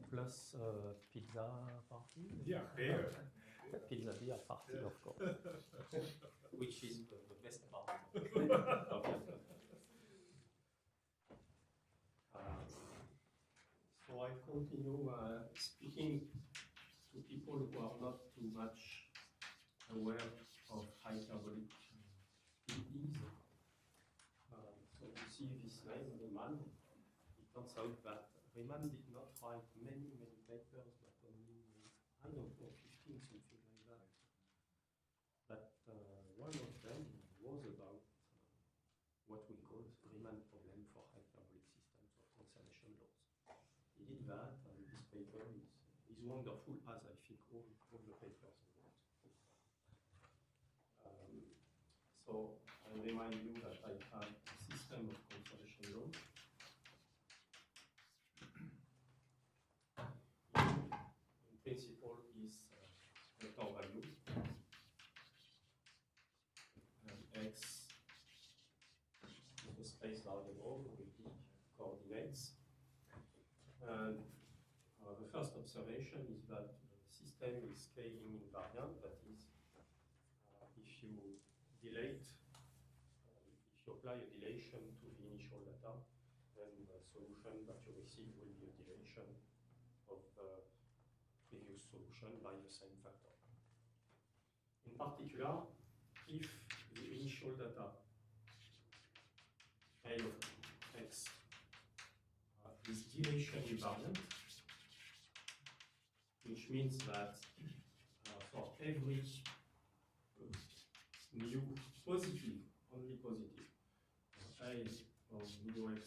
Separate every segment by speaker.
Speaker 1: plus pizza party?
Speaker 2: Yeah, beer.
Speaker 1: Pizza beer party, of course. Which is the best part. So I continue speaking to people who are not too much aware of hyperbolic PEs. So you see this name, Riemann. It turns out that Riemann did not write many papers, but only, I don't know, 15, something like that. But one of them was about what we call the Riemann problem for hyperbolic systems of conservation laws. He did that, and this paper is wonderful, as I think all the papers about. So I remind you that I have a system of conservation laws. In principle is vector value, and x is a space variable with the coordinates. And the first observation is that the system is scaling invariant, that is, if you delete, if you apply a dilation to the initial data, then the solution that you receive will be a dilation of the previous solution by the same factor. In particular, if the initial data A of x is dilation invariant, which means that for every mu positive, only positive, A of mu x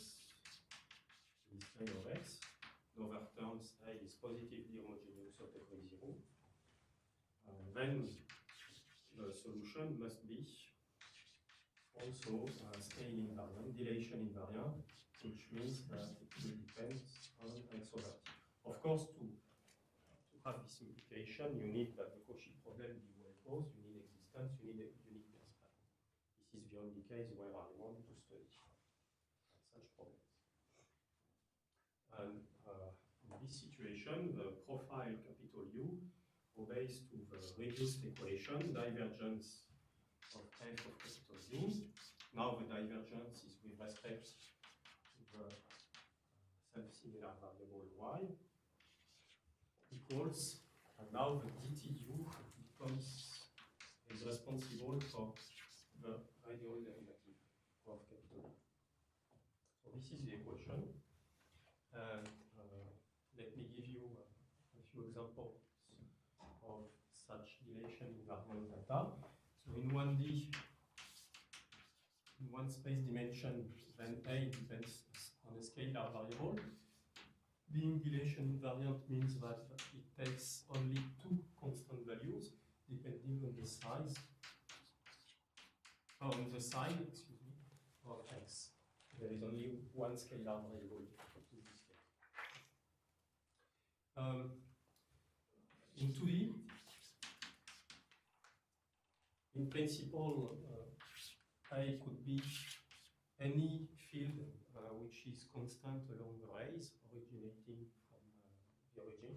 Speaker 1: is A of x, in other terms, A is positively homogeneous at every 0, then the solution must be also scale invariant, dilation invariant, which means that it will depend on x over t. Of course, to have this implication, you need that the Cauchy problem be well posed, you need existence, you need a uniqueness pattern. This is the only case where I want to study such problems. And in this situation, the profile capital U obeys to the reduced equation, divergence of f of capital U. Now the divergence is with respect to the self-similar variable y equals, and now the dtu is responsible for the radial derivative of capital U. So this is the equation. And let me give you a few examples of such dilation invariant data. So in 1D, in one space dimension, then A depends on a scalar variable. Being dilation invariant means that it takes only two constant values depending on the size, on the sign, excuse me, of x. There is only one scalar variable in this case. In 2D, in principle, A could be any field which is constant along the rays originating from the origin.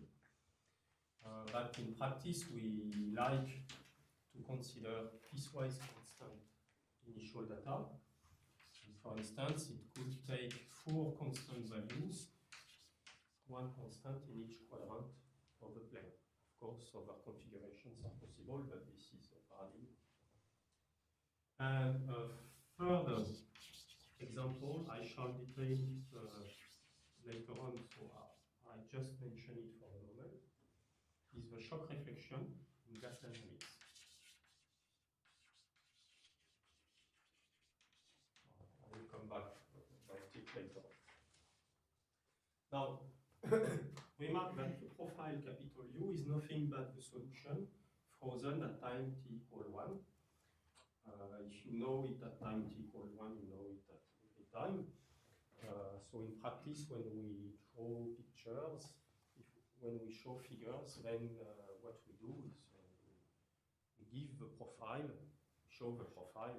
Speaker 1: But in practice, we like to consider piecewise constant initial data. And for instance, it could take 4 constant values, one constant in each quadrant of the plane. Of course, other configurations are possible, but this is a paradigm. And a further example, I shall detail later on, so I just mention it for the moment, is the shock reflection in gas dynamics. I will come back about it later. Now, remark that the profile capital U is nothing but the solution frozen at time t equal 1. If you know it at time t equal 1, you know it at every time. So in practice, when we draw pictures, when we show figures, then what we do is we give the profile, show the profile.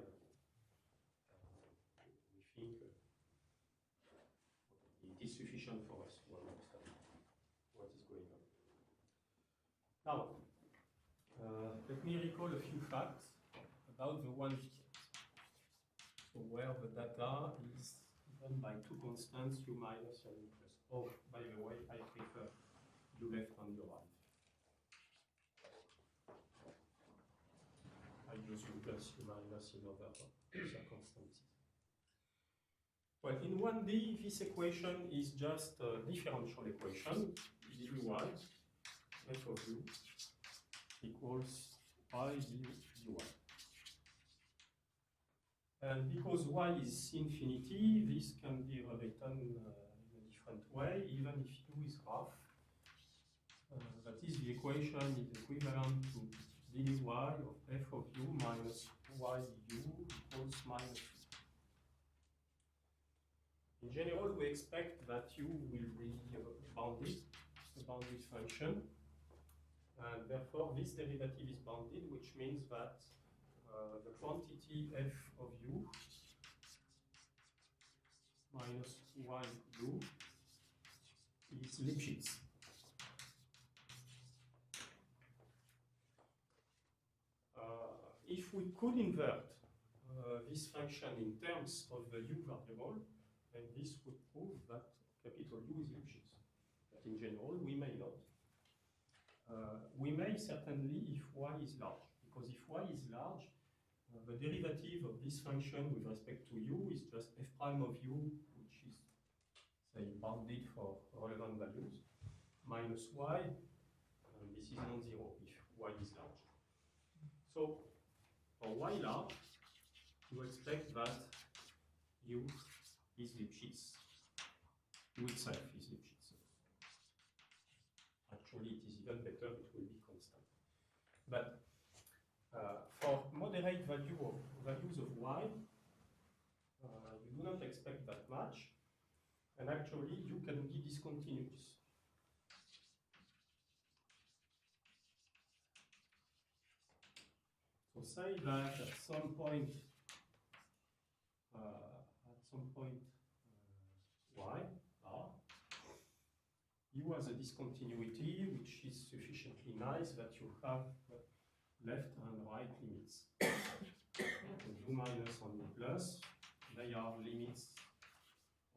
Speaker 1: We think it is sufficient for us to understand Now, let me recall a few facts about the 1D case. So where the data is given by two constants, u minus and u plus. Oh, by the way, I prefer u left and u right. I use u plus, u minus in other circumstances. Well, in 1D, this equation is just a differential equation, dy f of u equals y dy. And because y is infinity, this can be rewritten in a different way, even if u is half. That is, the equation is equivalent to dy of f of u minus y du equals minus u. In general, we expect that u will be a bounded function, and therefore this derivative is bounded, which means that the quantity f of u minus y u is Lipschitz. If we could invert this function in terms of the u variable, then this would prove that capital U is Lipschitz. But in general, we may not. We may certainly if y is large, because if y is large, the derivative of this function with respect to u is just f prime of u, which is, say, bounded for relevant values, minus y, and this is non-zero if y is large. So, for y large, you expect that u is Lipschitz. U itself is Lipschitz. Actually, it is even better, it will be constant. But for moderate values of y, you do not expect that much, and actually you can be discontinuous. So say that at some point y, r, u has a discontinuity which is sufficiently nice that you have left and right limits. U minus and u plus, they are limits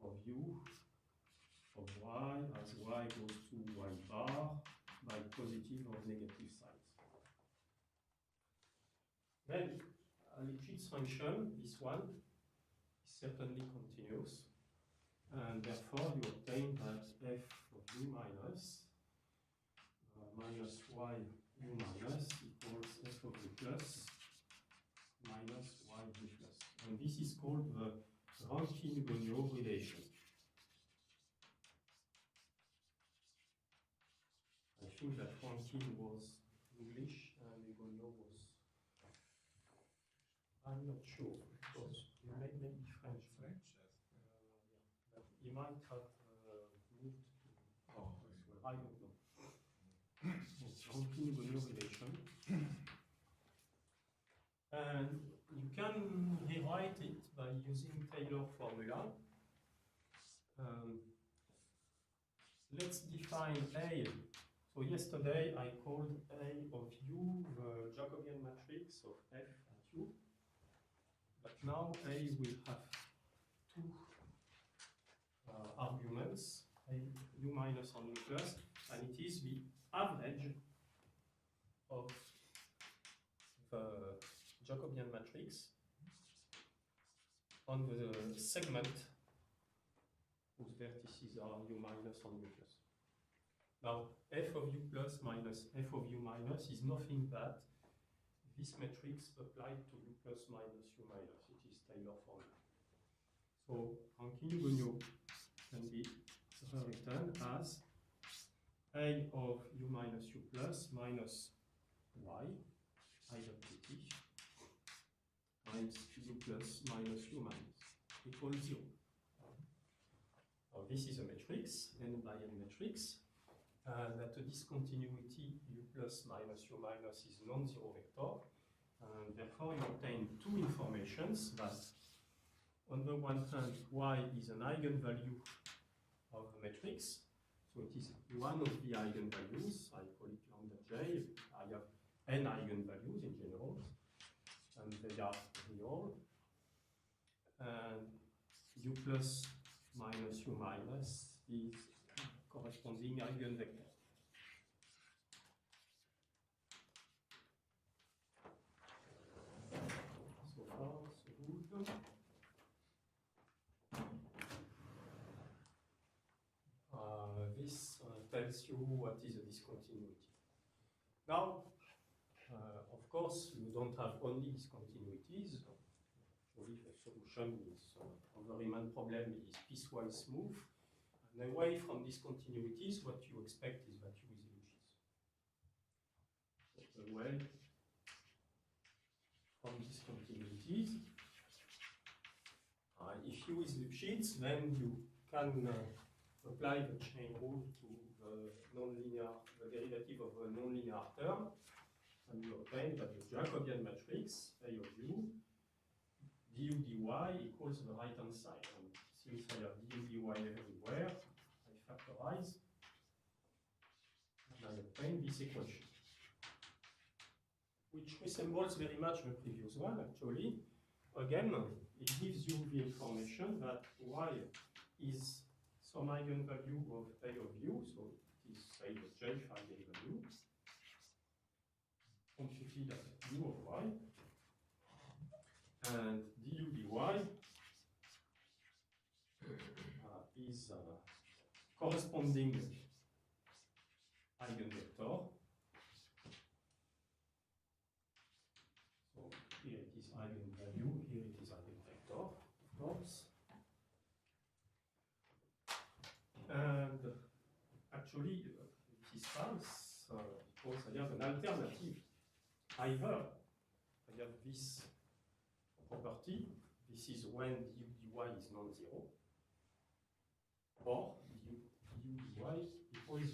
Speaker 1: of u of y as y goes to y bar by positive or negative signs. Then a Lipschitz function, this one, is certainly continuous, and therefore you obtain that f of u minus minus y u minus equals f of u plus minus y u plus. And this is called the Rankine-Goniot relation. I think that Rankine was English and Goniot was, I'm not sure, because maybe French.
Speaker 2: French, yes.
Speaker 1: Yeah, but he might have moved to, I don't know. It's Rankine-Goniot relation. And you can rewrite it by using Taylor formula. Let's define A. So yesterday I called A of U the Jacobian matrix of F at U. But now A will have two arguments, U minus and U plus, and it is the average of the Jacobian matrix on the segment whose vertices are U minus and U plus. Now, f of U plus minus f of U minus is nothing but this matrix applied to U plus minus U minus. It is Taylor formula. So, Rankine-Goniot can be rewritten as A of U minus U plus minus y identity times U plus minus U minus equals 0. Now this is a matrix, n by n matrix, and that the discontinuity U plus minus U minus is non-zero vector, and therefore you obtain two informations that on the one hand y is an eigenvalue of the matrix, So it is one of the eigenvalues, I call it lambda j. I have n eigenvalues in general, and they are real. And u plus minus u minus is corresponding eigenvector. So far, so good. This tells you what is a discontinuity. Now, of course, you don't have only discontinuities. Actually, the solution is of the Riemann problem is piecewise smooth. And away from discontinuities, what you expect is that U is Lipschitz. Away from discontinuities, if U is Lipschitz, then you can apply the chain rule to the derivative of a nonlinear term, and you obtain that the Jacobian matrix A of U du dy equals the right hand side. And since I have du dy everywhere, I factorize and I obtain this equation, which resembles very much the previous one actually. Again, it gives you the information that y is some eigenvalue of A of U, so it is say the j eigenvalue computed at U of y. And du dy is corresponding eigenvector. So here it is eigenvalue, here it is eigenvector, of course. And actually, this is false because I have an alternative. Either I have this property, this is when du dy is non-zero, or du dy equals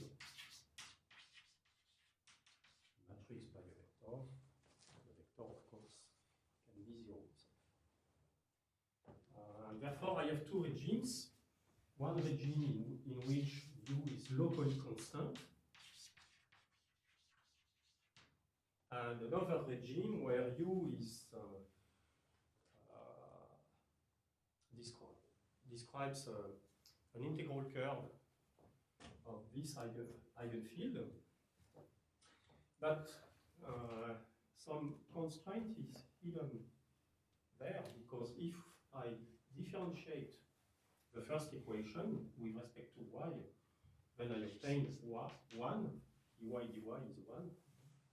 Speaker 1: matrix by a vector. The vector, of course, can be zero. And therefore, I have two regimes. One regime in which U is locally constant, and another regime where U is describes an integral curve of this eigenfield, but some constraint is hidden there, because if I differentiate the first equation with respect to y, then I obtain 1, dy dy is 1,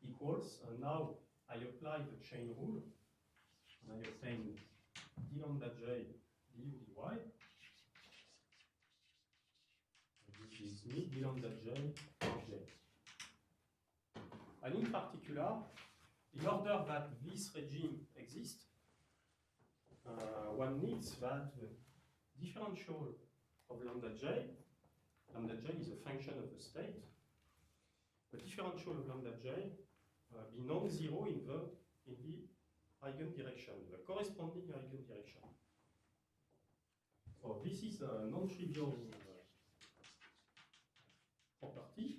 Speaker 1: equals, and now I apply the chain rule, and I obtain d lambda j du dy, which is me d lambda j of j. And in particular, in order that this regime exists, one needs that the differential of lambda j is a function of the state, the differential of lambda j be non-zero in the eigendirection, the corresponding eigendirection. So this is a non-trivial property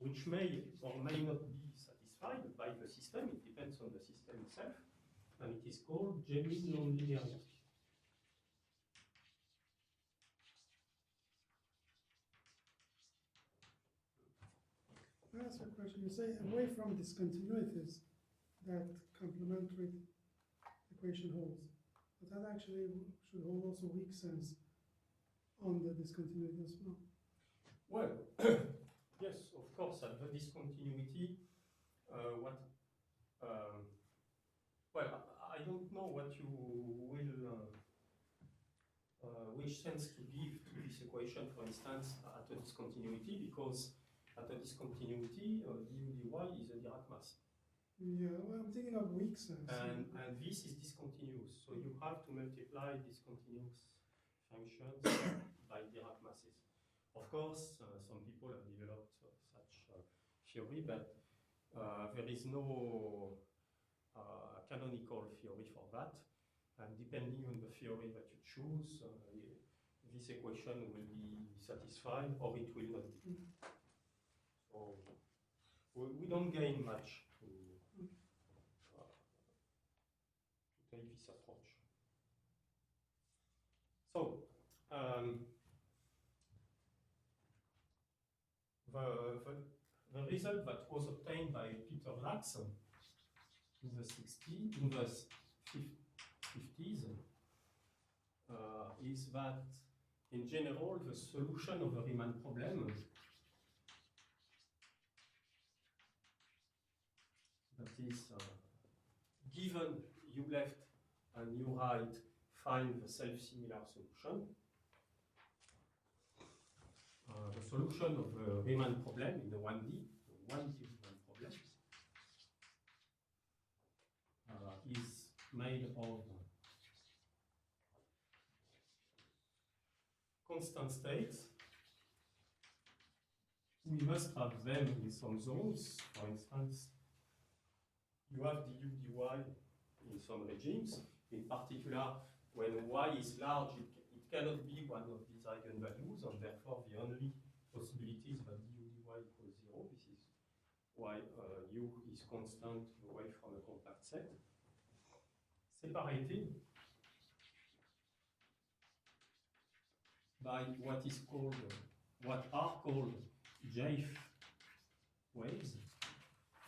Speaker 1: which may or may not be satisfied by the system. It depends on the system itself, and it is called genuine nonlinearity.
Speaker 2: I ask a question. You say away from discontinuities, that complementary equation holds, but that actually should hold also weak sense on the discontinuity as well.
Speaker 1: Well, yes, of course, at the discontinuity, well, I don't know what you will, which sense to give to this equation, for instance, at a discontinuity, because at a discontinuity, du dy is a Dirac mass.
Speaker 2: Yeah, well, I'm thinking of weak sense.
Speaker 1: And this is discontinuous, so you have to multiply discontinuous functions by Dirac masses. Of course, some people have developed such theory, but there is no canonical theory for that. And depending on the theory that you choose, this equation will be satisfied or it will not be. So we don't gain much to take this approach. So the result that was obtained by Peter Lax in the 50s is that in general the solution of the Riemann problem that is given you left and you right, find the self-similar solution. The solution of the Riemann problem in the 1D Riemann problem is made of constant states. We must have them in some zones. For instance, you have du dy in some regimes. In particular, when y is large, it cannot be one of these eigenvalues, and therefore the only possibility is that du dy equals 0. This is why u is constant away from a compact set. Separated by what are called Jaife waves,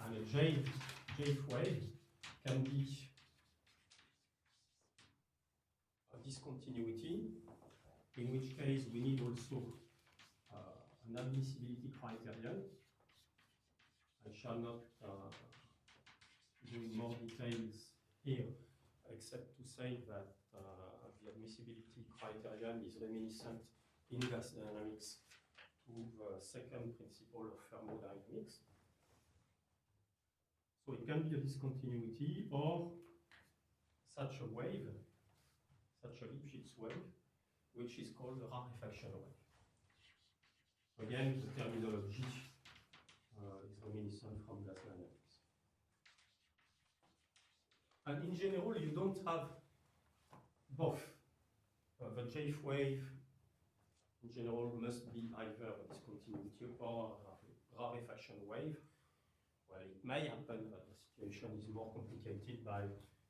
Speaker 1: and a Jaife wave can be a discontinuity, in which case we need also an admissibility criterion. I shall not go in more details here, except to say that the admissibility criterion is reminiscent in gas dynamics to the second principle of thermodynamics. So it can be a discontinuity or such a wave, such a Lipschitz wave, which is called a rarefaction wave. Again, the terminology is reminiscent from gas dynamics. And in general, you don't have both. The Jaife wave, in general, must be either a discontinuity or a rarefaction wave. Well, it may happen that the situation is more complicated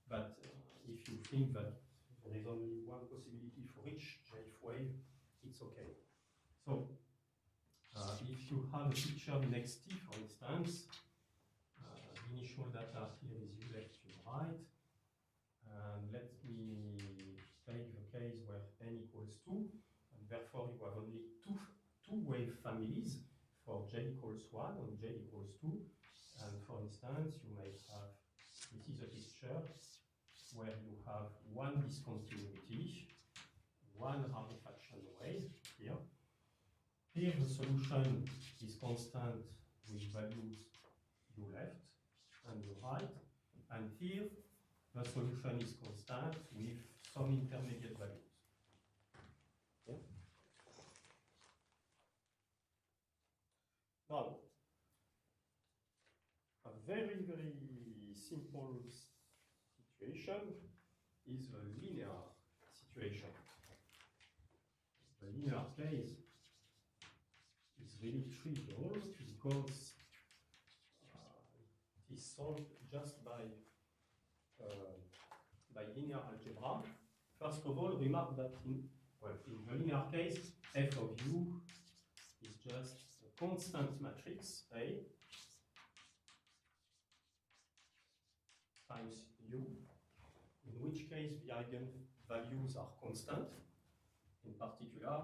Speaker 1: but if you think that there is only one possibility for each Jaife wave, it's okay. So, if you have a picture in XT, for instance, the initial data here is u left, u right, and let me take the case where n equals 2, and therefore you have only two wave families for j equals 1 and j equals 2. And for instance, you may have, this is a picture where you have one discontinuity, one rarefaction wave here. Here the solution is constant with values u left and u right, and here the solution is constant with some intermediate values. Okay. Now, a very, very simple situation is a linear situation. The linear case is really trivial because it is solved just by linear algebra. First of all, remark that in the linear case, f of u is just a constant matrix A times u, in which case the eigenvalues are constant. In particular,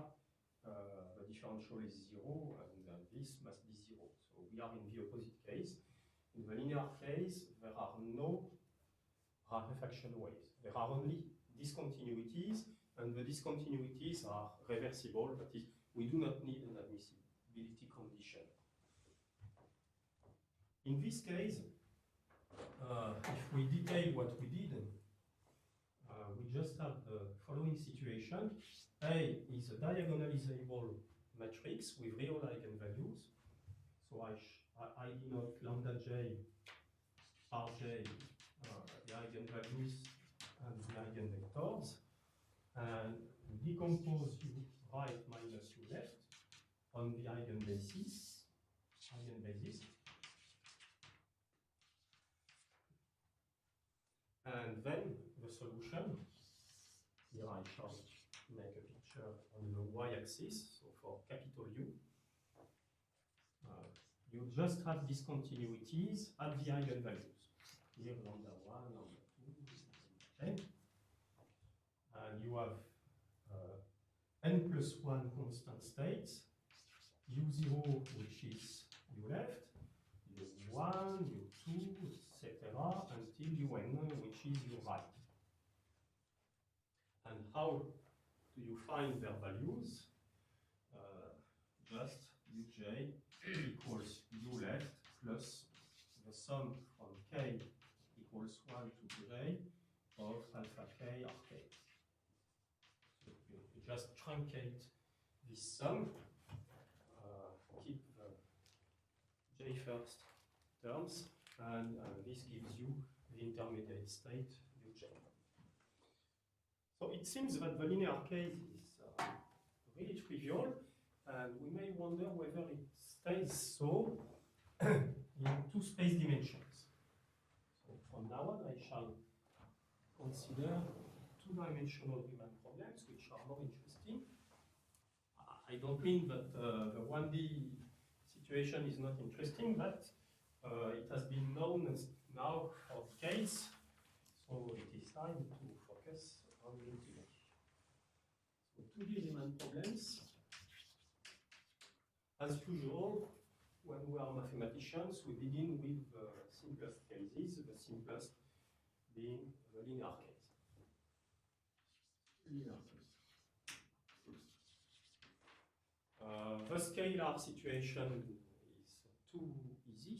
Speaker 1: the differential is 0, and this must be 0. So we are in the opposite case. In the linear case, there are no rarefaction waves. There are only discontinuities, and the discontinuities are reversible. That is, we do not need an admissibility condition. In this case, if we detail what we did, we just have the following situation. A is a diagonalizable matrix with real eigenvalues. So I denote lambda j, rj, the eigenvalues and the eigenvectors. And You decompose u right minus u left on the eigenbasis. And then the solution, here I shall make a picture on the y-axis, so for capital U. You just have discontinuities at the eigenvalues. Here lambda 1, lambda 2, n. And you have n plus 1 constant states, u0, which is u left, u1, u2, etc., until un, which is u right. And how do you find their values? Just uj equals u left plus the sum from k equals 1 to j of alpha k rk. So you just truncate this sum, keep the j first terms, and this gives you the intermediate state uj. So it seems that the linear case is really trivial, and we may wonder whether it stays so in two space dimensions. So from now on, I shall consider two-dimensional Riemann problems, which are more interesting. I don't mean that the 1D situation is not interesting, but it has been known now for decades, so it is time to focus on the integration. So 2D Riemann problems. As usual, when we are mathematicians, we begin with the simplest cases, the simplest being the linear case. The scalar situation is too easy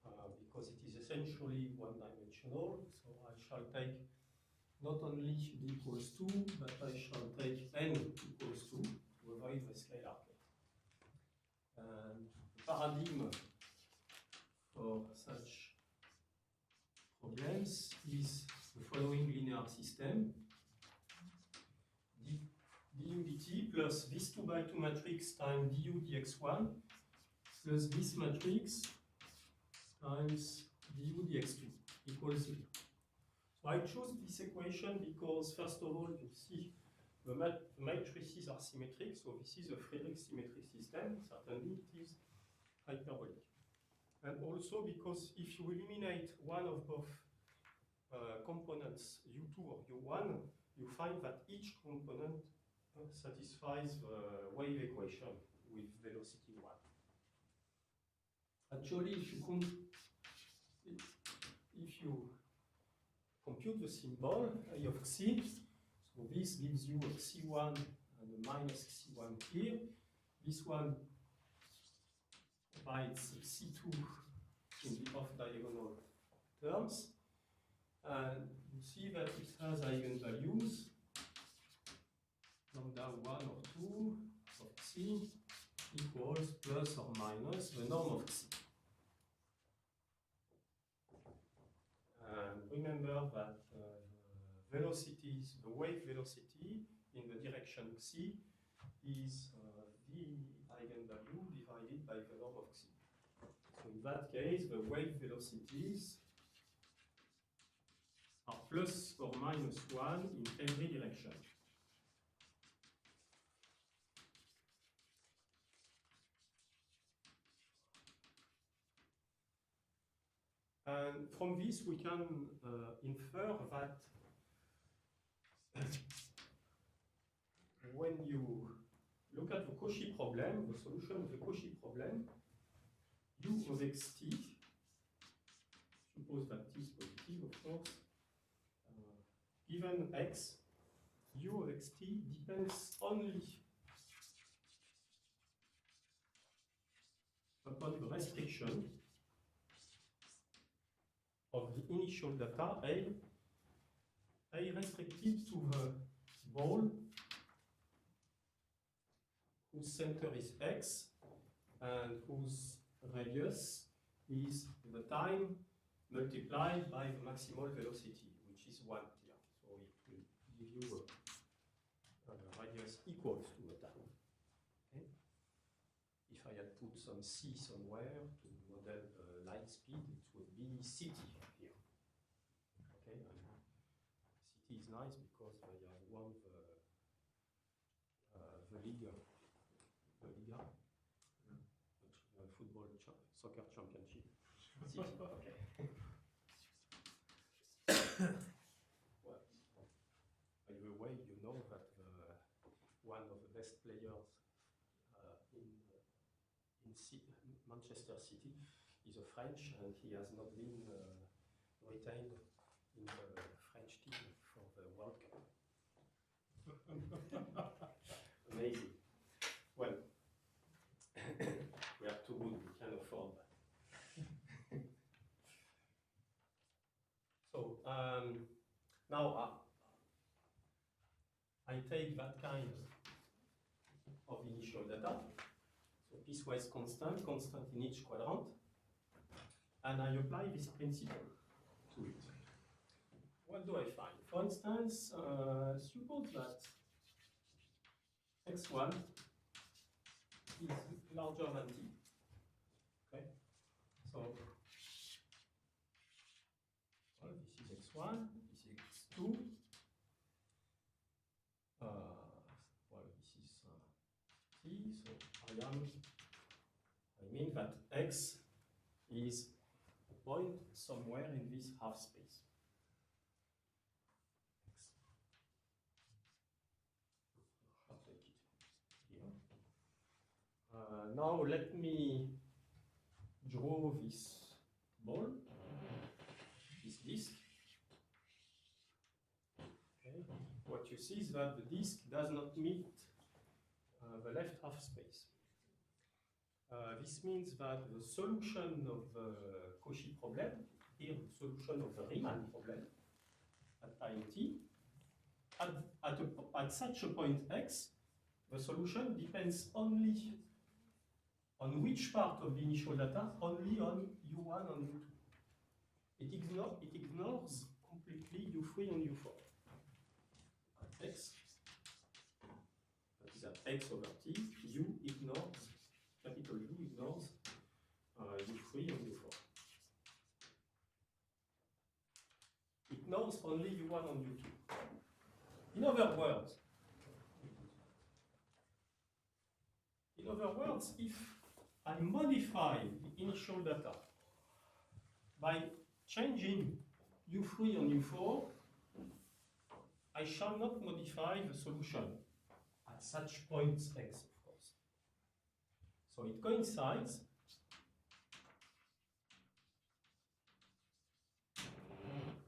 Speaker 1: because it is essentially one-dimensional. So I shall take not only d equals 2, but I shall take n equals 2 to avoid the scalar case. And the paradigm for such problems is the following linear system. du dt plus this 2 by 2 matrix times du dx1 plus this matrix times du dx2 equals 0. So I choose this equation because, first of all, you see the matrices are symmetric, so this is a Friedrich symmetry system. Certainly it is hyperbolic. And also because if you eliminate one of both components, u2 or u1, you find that each component satisfies the wave equation with velocity 1. Actually, if you compute the symbol I of xi, so this gives you a xi1 and a minus xi1 here. This one provides xi2 in the off-diagonal terms. And you see that it has eigenvalues, lambda 1 or 2 of xi equals plus or minus the norm of xi. And remember that velocities, the wave velocity in the direction xi is the eigenvalue divided by the norm of xi. So in that case, the wave velocities are plus or minus 1 in every direction. And from this, we can infer that when you look at the Cauchy problem, the solution of the Cauchy problem, u of xt, suppose that t is positive, of course, given x, u of xt depends only upon the restriction of the initial data, A restricted to the ball whose center is x and whose radius is the time multiplied by the maximal velocity, which is 1 here. So it will give you equals to a tau. Okay? If I had put some c somewhere to model light speed, it would be ct here. Okay, and ct is nice because they have won the Liga, football soccer championship. City. Okay. Well, by the way, you know that one of the best players in Manchester City is a French, and he has not been retained in the French team for the World Cup. Amazing. Well, we are too good, we can afford that. So now I take that kind of initial data, so piecewise constant, constant in each quadrant, and I apply this principle to it. What do I find? For instance, suppose that x1 is larger than t. Okay, so well, this is x1, this is x2. Well, this is t. So I mean that x is a point somewhere in this half space. I'll take it here. Now let me draw this ball, this disk. Okay. What you see is that the disk does not meet the left half space. This means that the solution of the Cauchy problem, here the solution of the Riemann problem at time t, at such a point x, the solution depends only on which part of the initial data, only on u1 and u2. It ignores completely u3 and u4. At x, that is at x over t, u ignores, capital U ignores u3 and u4. It knows only u1 and u2. In other words, if I modify the initial data by changing u3 and u4, I shall not modify the solution at such points x, of course. So it coincides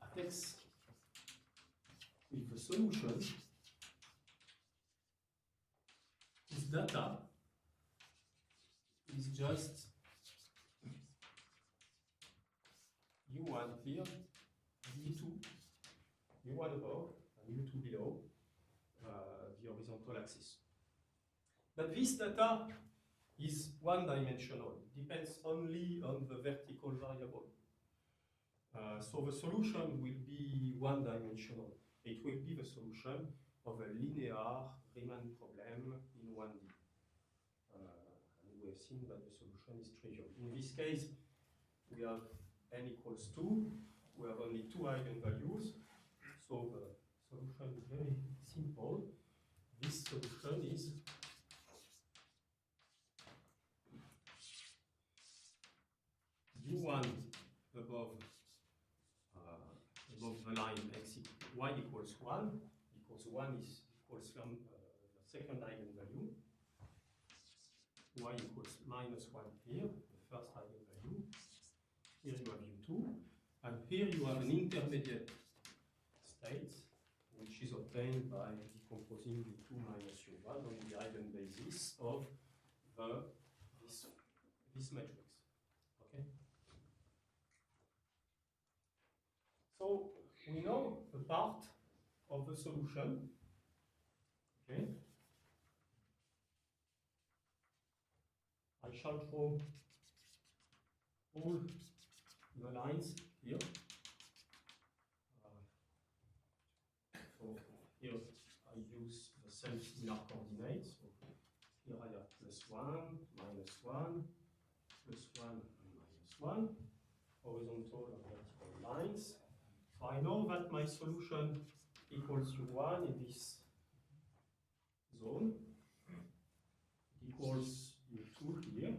Speaker 1: at x with the solution whose data is just u1 here, u2, u1 above, and u2 below the horizontal axis. But this data is one-dimensional. It depends only on the vertical variable. So the solution will be one-dimensional. It will be the solution of a linear Riemann problem in 1D. And we have seen that the solution is trivial. In this case, we have n equals 2. We have only 2 eigenvalues. So the solution is very simple. This solution is u1 above the line x y equals 1, because 1 is equals the second eigenvalue. Y equals minus 1 here, the first eigenvalue. Here you have u2, and here you have an intermediate state, which is obtained by decomposing u2 minus u1 on the eigenbasis of this matrix. Okay. So we know a part of the solution. Okay. I shall draw all the lines here. So here I use the same similar coordinates. So here I have +1, -1, +1 and -1, horizontal and vertical lines. So I know that my solution equals U1 in this zone. It equals U2 here.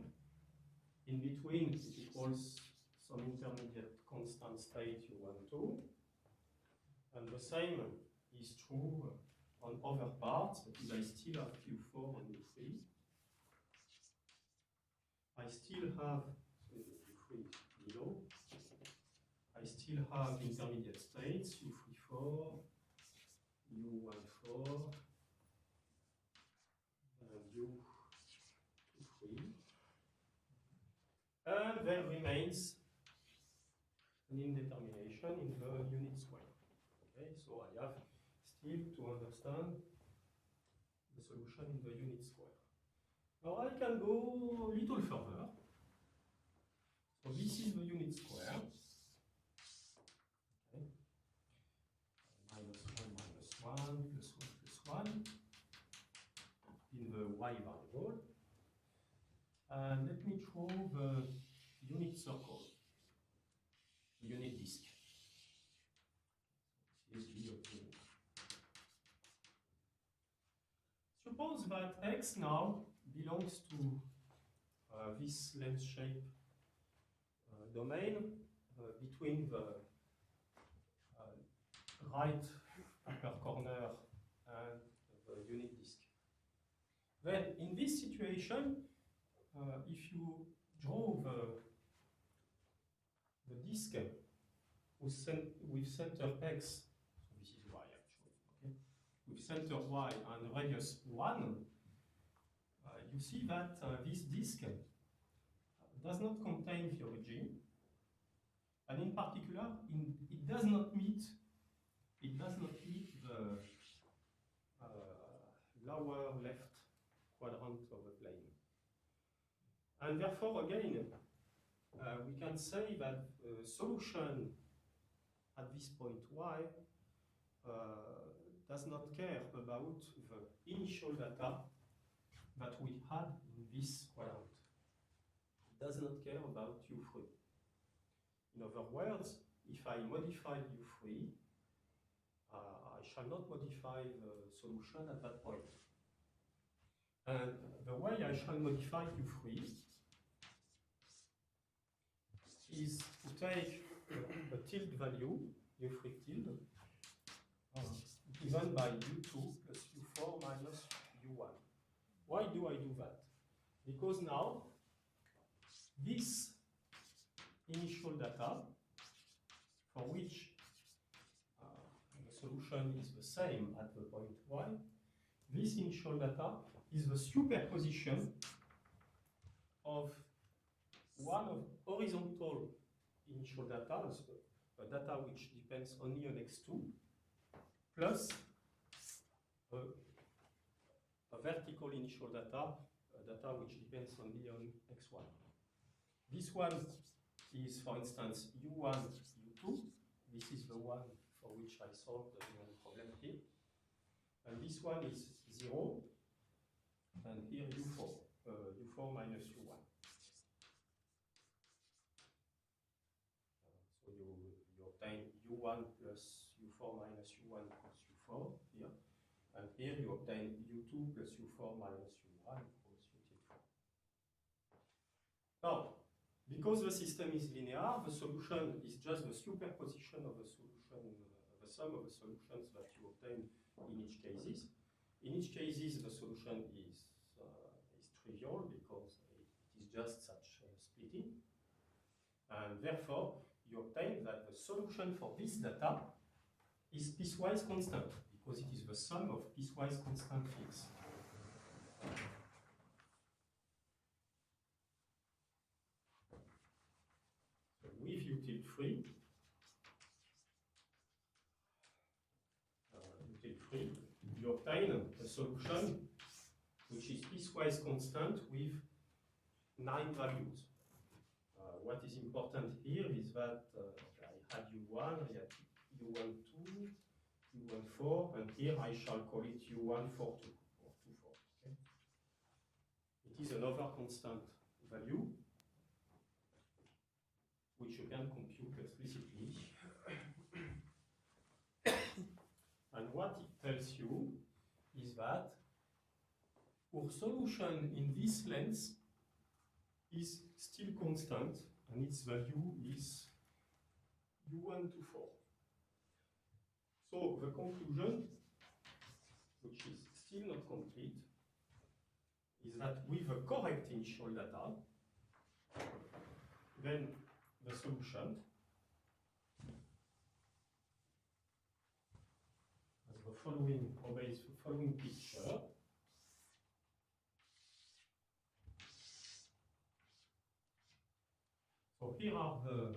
Speaker 1: In between, it equals some intermediate constant state U12. And the same is true on other parts, because I still have U4 and U3. I still have, so U3 is below. I still have intermediate states, U34, U14, and U23. And there remains an indetermination in the unit square. Okay, so I have still to understand the solution in the unit square. Now I can go a little further. So this is the unit square. Okay. -1, +1, in the y variable. And let me draw the unit circle, the unit disk. This is the unit. Suppose that X now belongs to this lens shape domain between the right upper corner and the unit disk. Then in this situation, if you draw the disk with center X, so this is Y actually, okay, with center Y and radius 1, you see that this disk does not contain the origin, and in particular, it does not meet the lower left quadrant of the plane. And therefore, again, we can say that the solution at this point Y does not care about the initial data that we had in this quadrant. It does not care about U3. In other words, if I modify U3, I shall not modify the solution at that point. And the way I shall modify U3 is to take a tilde value, U3 tilde, given by U2 plus U4 minus U1. Why do I do that? Because now, this initial data, for which the solution is the same at the point Y, this initial data is the superposition of one of horizontal initial data, so data which depends only on X2, plus a vertical initial data, data which depends only on X1. This one is, for instance, U1, U2. This is the one for which I solved the problem here. And this one is 0, and here U4, U4 minus U1. So you obtain U1 plus U4 minus U1 plus U4 here. And here you obtain U2 plus U4 minus U1 equals U4. Now, because the system is linear, the solution is just the superposition of the solution, the sum of the solutions that you obtain in each cases. In each cases, the solution is trivial because it is just such splitting. And therefore, you obtain that the solution for this data is piecewise constant, because it is the sum of piecewise constant fields. So with util3, you obtain a solution which is piecewise constant with 9 values. What is important here is that I had U1, I had U12, U14, and here I shall call it U142 or 24. Okay? It is another constant value which you can compute explicitly. And what it tells you is that our solution in this length is still constant, and its value is U124. So the conclusion, which is still not complete, is that with the correct initial data, then the solution has the following, obeys the following picture. So here are the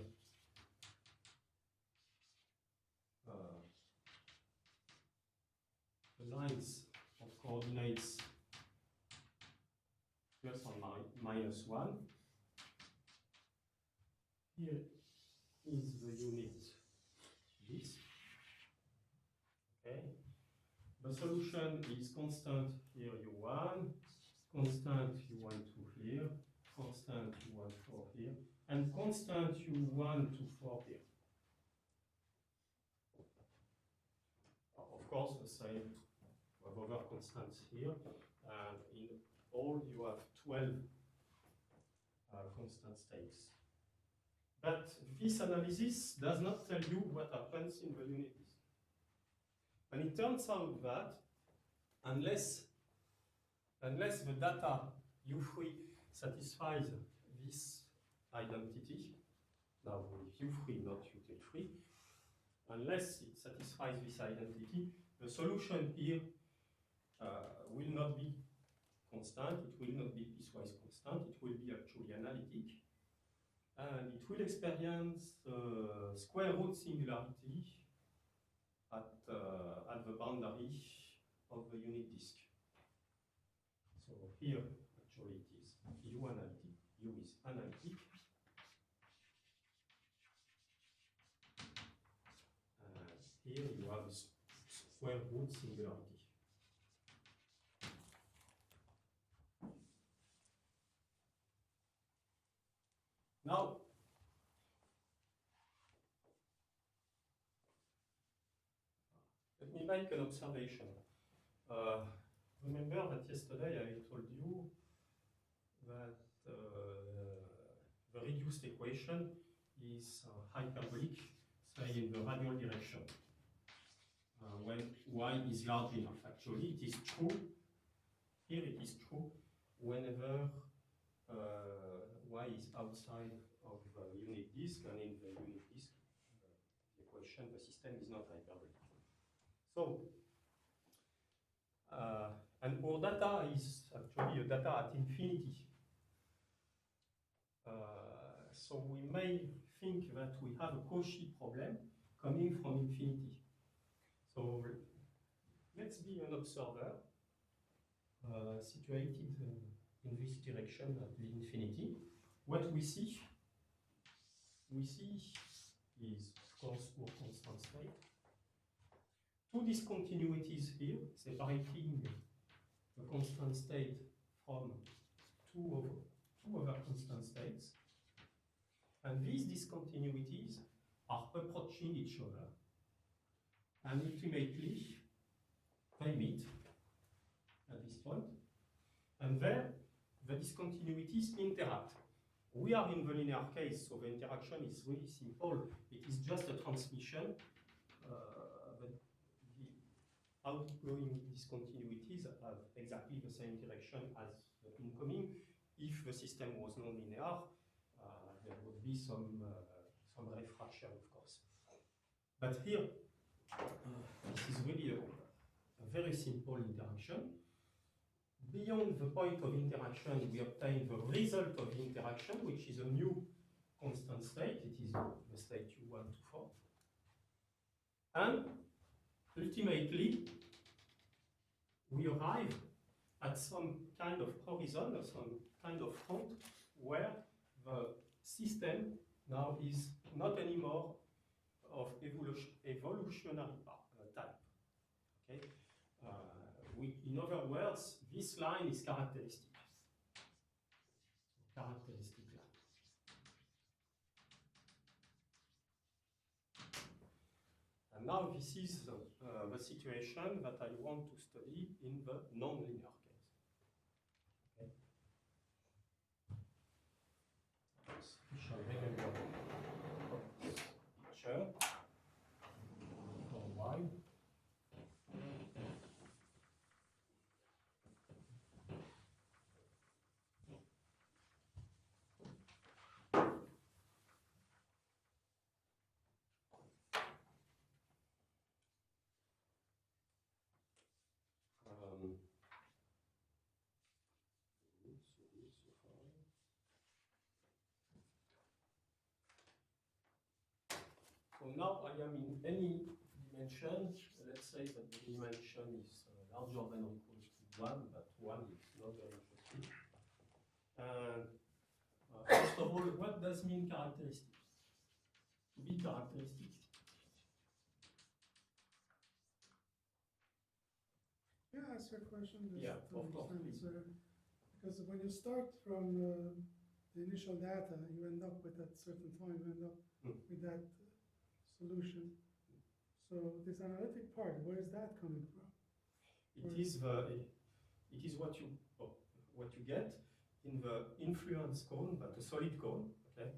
Speaker 1: lines of coordinates plus or minus 1. Here is the unit disk. Okay. The solution is constant here U1, constant U12 here, constant U14 here, and constant U124 here. Of course, the same with other constants here, and in all you have 12 constant states. But this analysis does not tell you what happens in the unit disk. And it turns out that unless the data U3 satisfies this identity, now with U3, not UT3, unless it satisfies this identity, the solution here will not be constant, it will not be piecewise constant, it will be actually analytic, and it will experience square root singularity at the boundary of the unit disk. So here, actually, it is U analytic, U is analytic. Here you have square root singularity. Now, let me make an observation. Remember that yesterday I told you that the reduced equation is hyperbolic, say in the radial direction, when y is large enough. Actually, it is true, here it is true, whenever y is outside of the unit disk, and in the unit disk, the equation, the system is not hyperbolic. So, and our data is actually a data at infinity. So we may think that we have a Cauchy problem coming from infinity. So let's be an observer situated in this direction at the infinity. What we see is, of course, our constant state. Two discontinuities here, separating the constant state from two other constant states. And these discontinuities are approaching each other. And ultimately, they meet at this point. And there, the discontinuities interact. We are in the linear case, so the interaction is really simple. It is just a transmission. The outgoing discontinuities have exactly the same direction as the incoming. If the system was non-linear, there would be some refraction, of course. But here, this is really a very simple interaction. Beyond the point of interaction, we obtain the result of the interaction, which is a new constant state. It is the state U124. And ultimately, we arrive at some kind of horizon, or some kind of front, where the system now is not anymore of evolutionary type. Okay. In other words, this line is characteristic. Characteristic line. And now this is the situation that I want to study in the nonlinear case. Okay. We shall remember this picture for a while. So now I am in any dimension. Let's say that the dimension is larger than or equal to 1, but 1 is not very interesting. And first of all, what does mean characteristic? To be characteristic.
Speaker 2: Yeah, ask your question.
Speaker 1: Yeah, of course.
Speaker 2: Because when you start from the initial data, you end up with that certain time, you end up with that solution. So this analytic part, where is that coming from?
Speaker 1: It is what you get in the influence cone, but a solid cone, okay,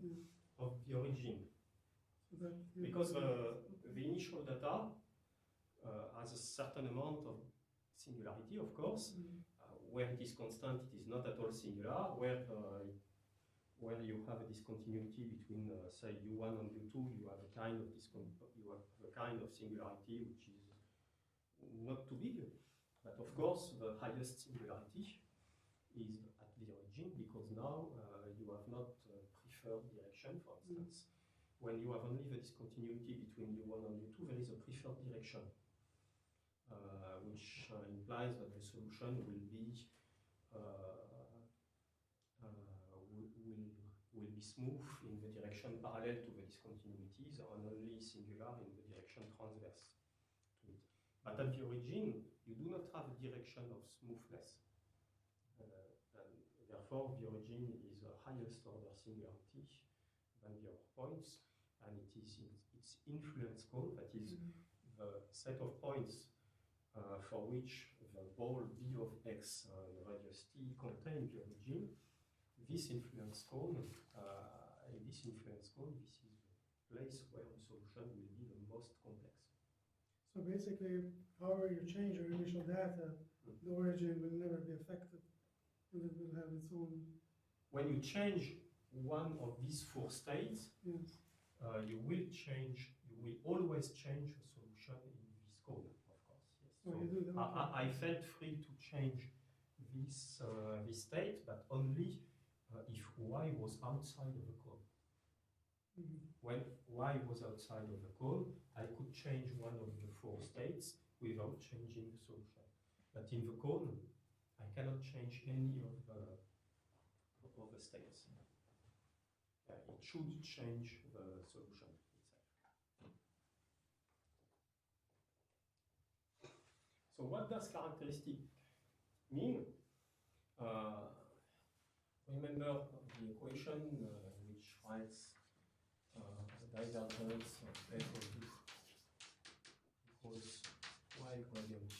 Speaker 1: of the origin.
Speaker 2: So that
Speaker 1: because the initial data has a certain amount of singularity, of course. Where it is constant, it is not at all singular. Where you have a discontinuity between, say, U1 and U2, you have a kind of singularity which is not too big. But of course, the highest singularity is at the origin, because now you have not preferred direction, for instance. When you have only the discontinuity between U1 and U2, there is a preferred direction, which implies that the solution will be smooth in the direction parallel to the discontinuities and only singular in the direction transverse to it. But at the origin, you do not have a direction of smoothness. And therefore, the origin is the highest order singularity than the other points, and it is its influence cone, that is the set of points for which the ball B of x in radius t contains the origin. This influence cone, this is the place where the solution will be the most complex.
Speaker 2: So basically, however you change your initial data, the origin will never be affected, and it will have its own.
Speaker 1: When you change one of these 4 states,
Speaker 2: yes.
Speaker 1: You will always change the solution in this cone, of course. Yes.
Speaker 2: Oh,
Speaker 1: so
Speaker 2: you do that. Okay.
Speaker 1: I felt free to change this state, but only if y was outside of the cone. When y was outside of the cone, I could change one of the 4 states without changing the solution. But in the cone, I cannot change any of the states. It should change the solution itself. So what does characteristic mean? Remember the equation which writes the divergence of f of u equals y gradient q.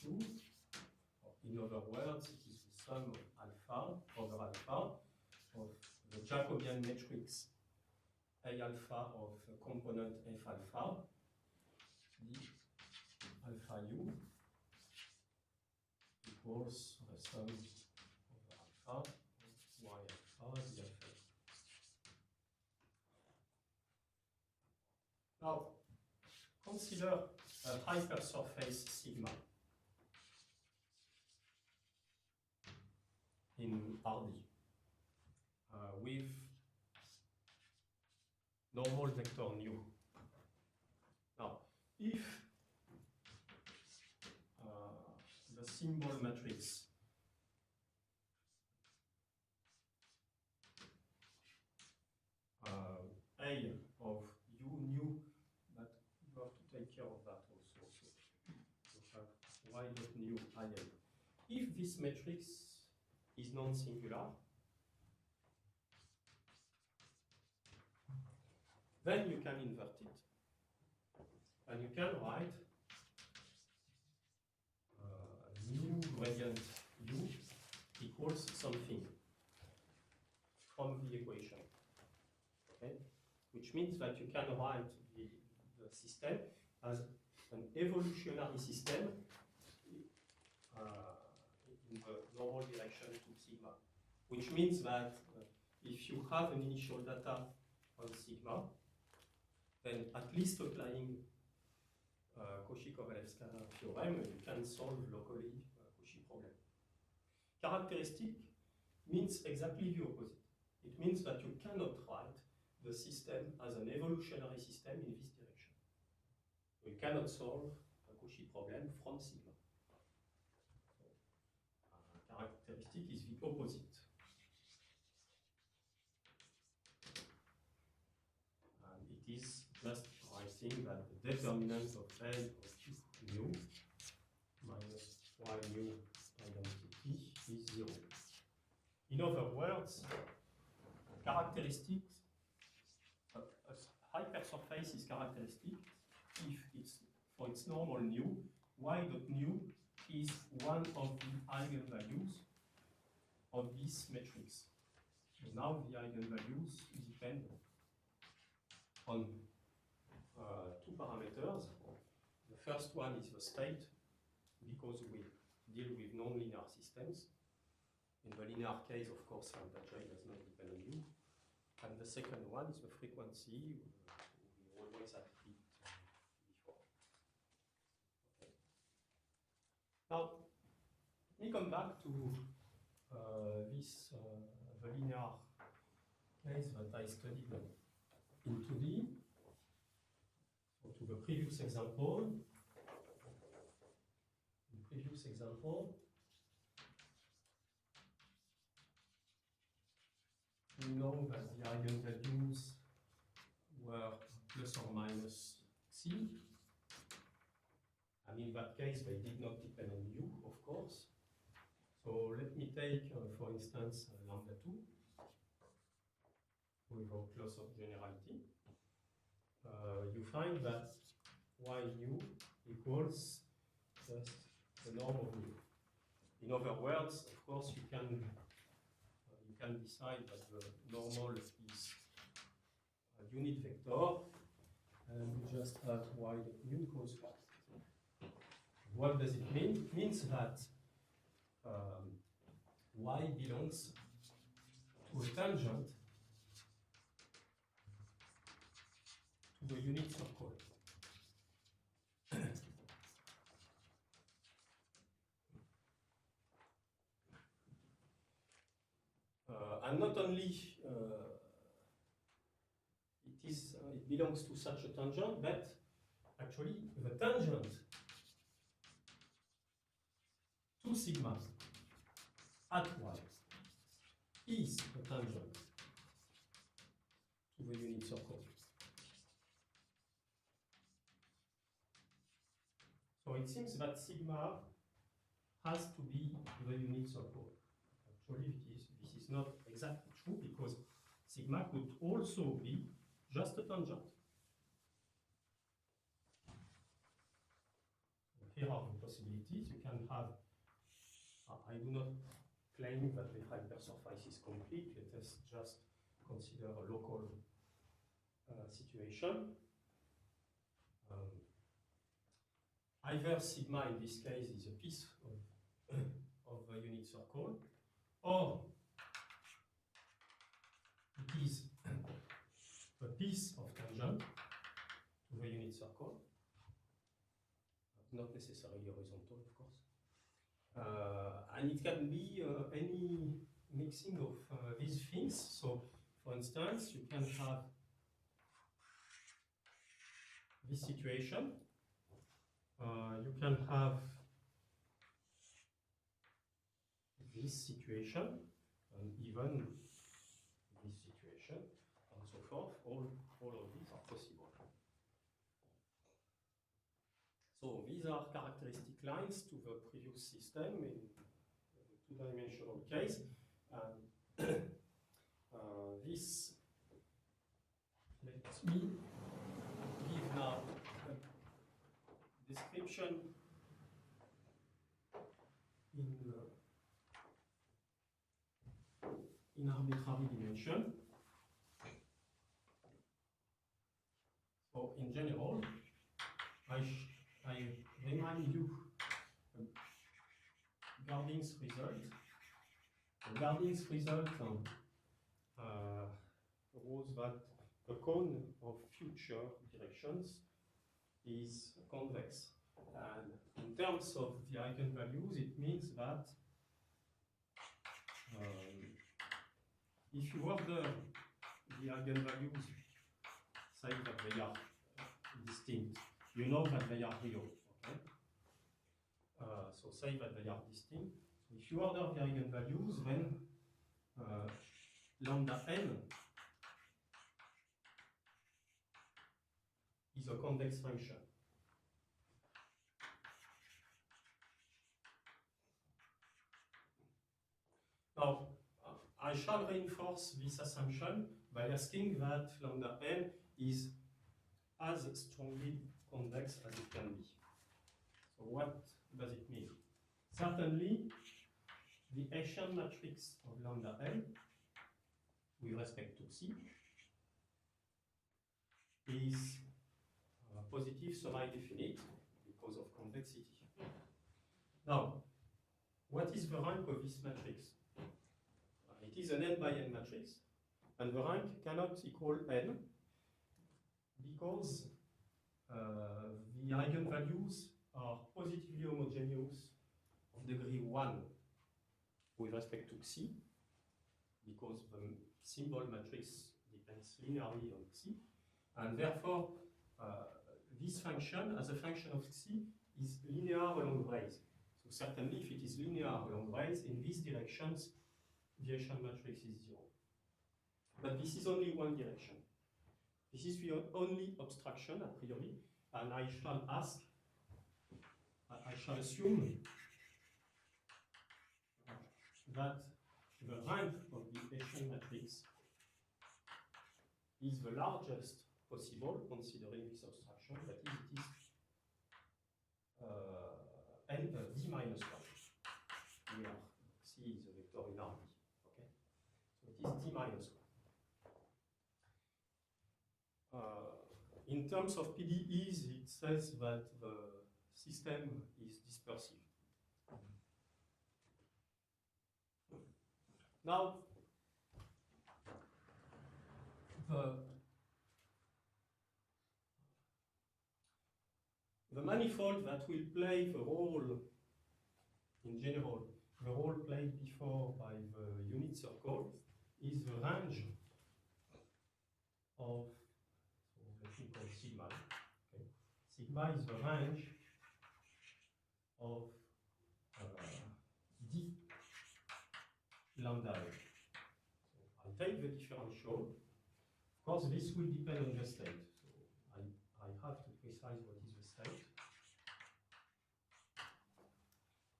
Speaker 1: In other words, it is the sum of alpha over alpha of the Jacobian matrix A alpha of component f alpha, d alpha u equals the sum of alpha of y alpha d alpha. Now, consider a hypersurface sigma in RD with normal vector nu. Now, if the symbol matrix A of u nu, but you have to take care of that also. So you have y dot new IM. If this matrix is non-singular, then you can invert it. And you can write new gradient u equals something from the equation. Okay? Which means that you can write the system as an evolutionary system in the normal direction to sigma. Which means that if you have an initial data on sigma, then at least applying Cauchy-Kovalevskaya theorem, you can solve locally Cauchy problem. Characteristic means exactly the opposite. It means that you cannot write the system as an evolutionary system in this direction. You cannot solve a Cauchy problem from sigma. So, characteristic is the opposite. And it is just writing that the determinant of L of mu minus y mu identity is 0. In other words, characteristic, a hypersurface is characteristic if it's for its normal nu, y dot nu is one of the eigenvalues of this matrix. So now the eigenvalues depend on two parameters. The first one is the state, because we deal with nonlinear systems. In the linear case, of course, lambda j does not depend on u. And the second one is the frequency. We always had it before. Okay. Now, let me come back to this the linear case that I studied in 2D. So to the previous example. We know that the eigenvalues were plus or minus c. And in that case, they did not depend on u, of course. So let me take, for instance, lambda 2 without loss of generality. You find that y nu equals just the norm of mu. In other words, of course, you can decide that the normal is a unit vector, and you just have y dot mu equals 5. What does it mean? It means that y belongs to a tangent to the unit circle. And not only it belongs to such a tangent, but actually the tangent to sigma at y is a tangent to the unit circle. So it seems that sigma has to be the unit circle. Actually, this is not exactly true, because sigma could also be just a tangent. Here are the possibilities. You can have, I do not claim that the hypersurface is complete. Let us just consider a local situation. Either sigma in this case is a piece of a unit circle, or it is a piece of tangent to the unit circle, not necessarily horizontal, of course. And it can be any mixing of these things. So, for instance, you can have this situation. You can have this situation, and even this situation, and so forth. All of these are possible. So these are characteristic lines to the previous system in the two-dimensional case. This let me give now a description in arbitrary dimension. So in general, I remind you Garding's result. The Garding's result was that the cone of future directions is convex. And in terms of the eigenvalues, it means that if you order the eigenvalues, say that they are distinct, you know that they are real. Okay? So say that they are distinct. If you order the eigenvalues, then lambda n is a convex function. Now, I shall reinforce this assumption by asking that lambda n is as strongly convex as it can be. So what does it mean? Certainly, the Hessian matrix of lambda n with respect to C is positive semi-definite because of convexity. Now, what is the rank of this matrix? It is an n by n matrix, and the rank cannot equal n because the eigenvalues are positively homogeneous of degree 1 with respect to Xi, because the symbol matrix depends linearly on Xi, and therefore this function, as a function of Xi, is linear along rays. So certainly, if it is linear along rays in these directions, the Hessian matrix is 0. But this is only one direction. This is the only obstruction a priori, and I shall assume that the rank of the Hessian matrix is the largest possible, considering this obstruction, that is, it is d minus 1. Where C is a vector in RB. Okay? So it is d minus 1. In terms of PDEs, it says that the system is dispersive. Now, the manifold that will play the role, in general, the role played before by the unit circle is the range of, so let me call sigma. Okay. Sigma is the range of d lambda. So I take the differential. Of course, this will depend on the state. So I have to precise what is the state.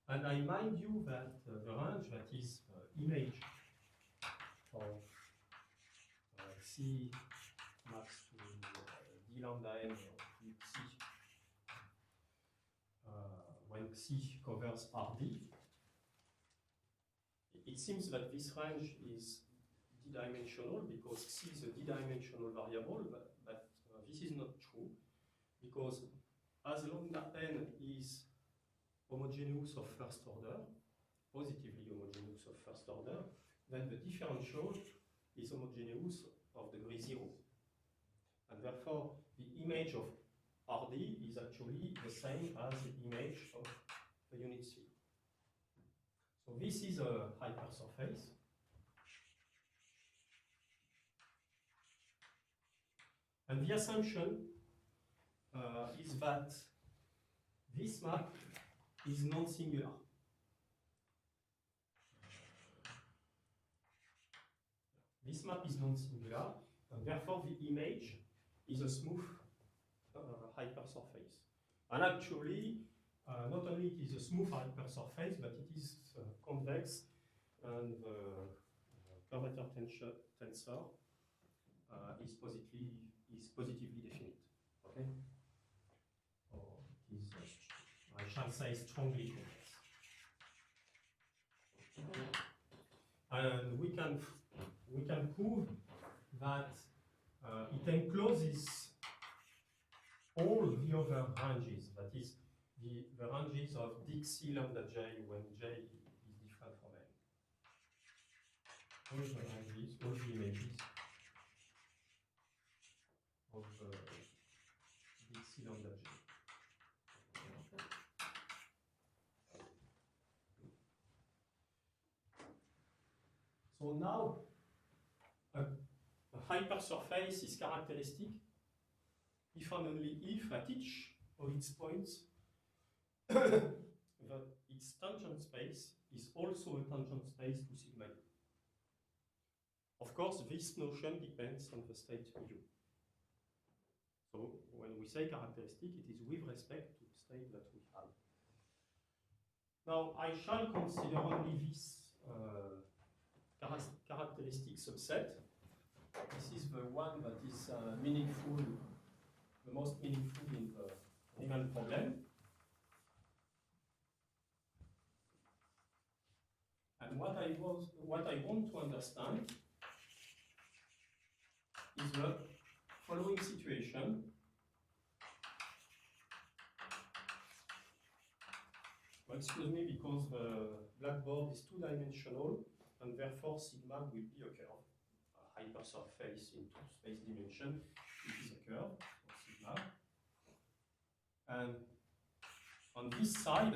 Speaker 1: And I mind you that the range, that is image of C max to d lambda n of C when C covers Rd, it seems that this range is d-dimensional because C is a d-dimensional variable, but this is not true because as lambda n is homogeneous of first order, positively homogeneous of first order, then the differential is homogeneous of degree 0. And therefore, the image of Rd is actually the same as the image of the unit sphere. So this is a hypersurface. And the assumption is that this map is non-singular. This map is non-singular, and therefore the image is a smooth hypersurface. And actually, not only it is a smooth hypersurface, but it is convex, and the curvature tensor is positively definite. Okay. Or it is, I shall say, strongly convex. And we can prove that it encloses all the other ranges, that is, the ranges of Dixie lambda j when j is different from n. All the ranges, all the images of Dixie lambda j. So now, a hypersurface is characteristic if and only if at each of its points that its tangent space is also a tangent space to sigma u. Of course, this notion depends on the state u. So when we say characteristic, it is with respect to the state that we have. Now, I shall consider only this characteristic subset. This is the one that is meaningful, the most meaningful in the Riemann problem. And what I want to understand is the following situation. Well, excuse me, because the blackboard is two-dimensional, and therefore sigma will be a curve. A hypersurface in two space dimension, it is a curve, so sigma. And on this side,